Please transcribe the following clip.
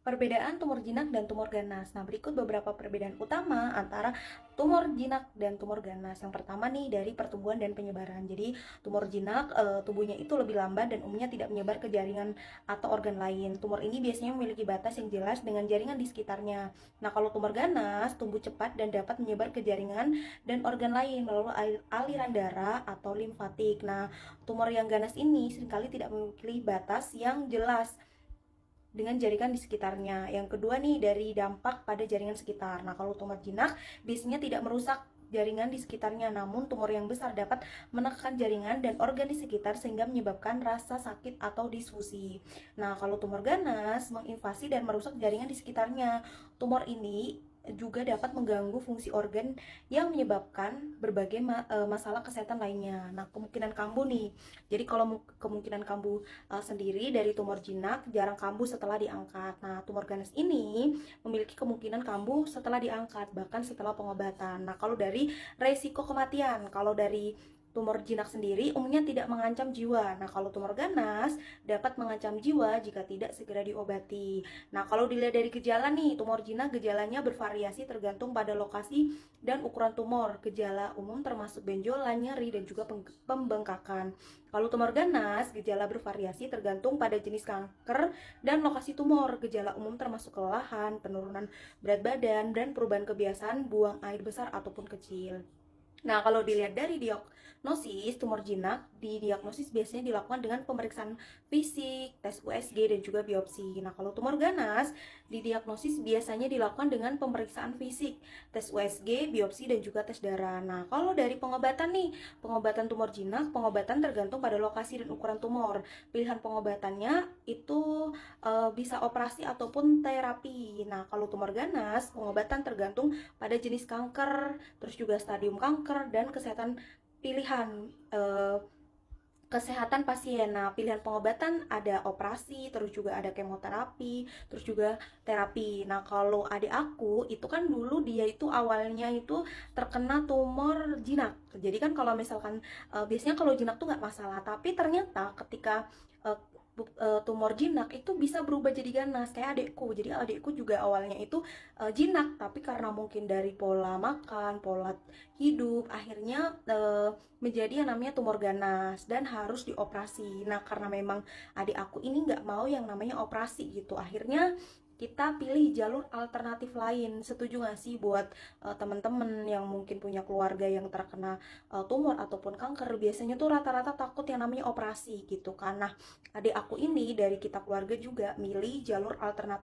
Perbedaan tumor jinak dan tumor ganas. Nah, berikut beberapa perbedaan utama antara tumor jinak dan tumor ganas. Yang pertama nih dari pertumbuhan dan penyebaran. Jadi, tumor jinak tumbuhnya itu lebih lambat dan umumnya tidak menyebar ke jaringan atau organ lain. Tumor ini biasanya memiliki batas yang jelas dengan jaringan di sekitarnya. Nah, kalau tumor ganas tumbuh cepat dan dapat menyebar ke jaringan dan organ lain melalui aliran darah atau limfatik. Nah, tumor yang ganas ini seringkali tidak memiliki batas yang jelas dengan jaringan di sekitarnya. Yang kedua nih dari dampak pada jaringan sekitar. Nah, kalau tumor jinak biasanya tidak merusak jaringan di sekitarnya, namun tumor yang besar dapat menekan jaringan dan organ di sekitar sehingga menyebabkan rasa sakit atau disfusi. Nah, kalau tumor ganas menginvasi dan merusak jaringan di sekitarnya. Tumor ini juga dapat mengganggu fungsi organ yang menyebabkan berbagai masalah kesehatan lainnya. Nah, kemungkinan kambuh nih. Jadi kalau kemungkinan kambuh sendiri dari tumor jinak jarang kambuh setelah diangkat. Nah, tumor ganas ini memiliki kemungkinan kambuh setelah diangkat, bahkan setelah pengobatan. Nah, kalau dari resiko kematian, kalau dari tumor jinak sendiri umumnya tidak mengancam jiwa. Nah, kalau tumor ganas dapat mengancam jiwa jika tidak segera diobati. Nah, kalau dilihat dari gejala nih, tumor jinak gejalanya bervariasi tergantung pada lokasi dan ukuran tumor. Gejala umum termasuk benjolan, nyeri, dan juga pembengkakan. Kalau tumor ganas, gejala bervariasi tergantung pada jenis kanker dan lokasi tumor. Gejala umum termasuk kelelahan, penurunan berat badan, dan perubahan kebiasaan buang air besar ataupun kecil. Nah, kalau dilihat dari diagnosis tumor jinak, di diagnosis biasanya dilakukan dengan pemeriksaan fisik, tes USG, dan juga biopsi. Nah, kalau tumor ganas, di diagnosis biasanya dilakukan dengan pemeriksaan fisik, tes USG, biopsi, dan juga tes darah. Nah, kalau dari pengobatan nih, pengobatan tumor jinak, pengobatan tergantung pada lokasi dan ukuran tumor. Pilihan pengobatannya itu bisa operasi ataupun terapi. Nah, kalau tumor ganas, pengobatan tergantung pada jenis kanker, terus juga stadium kanker dan kesehatan pilihan kesehatan pasien. Nah, pilihan pengobatan ada operasi, terus juga ada kemoterapi, terus juga terapi. Nah, kalau adik aku itu kan dulu dia itu awalnya itu terkena tumor jinak. Jadi kan kalau misalkan biasanya kalau jinak tuh nggak masalah, tapi ternyata ketika uh, tumor jinak itu bisa berubah jadi ganas kayak adikku. Jadi adikku juga awalnya itu jinak, tapi karena mungkin dari pola makan, pola hidup, akhirnya menjadi yang namanya tumor ganas dan harus dioperasi. Nah, karena memang adik aku ini nggak mau yang namanya operasi gitu, akhirnya kita pilih jalur alternatif lain. Setuju nggak sih buat teman-teman yang mungkin punya keluarga yang terkena tumor ataupun kanker? Biasanya tuh rata-rata takut yang namanya operasi gitu. Karena adik aku ini dari kita keluarga juga milih jalur alternatif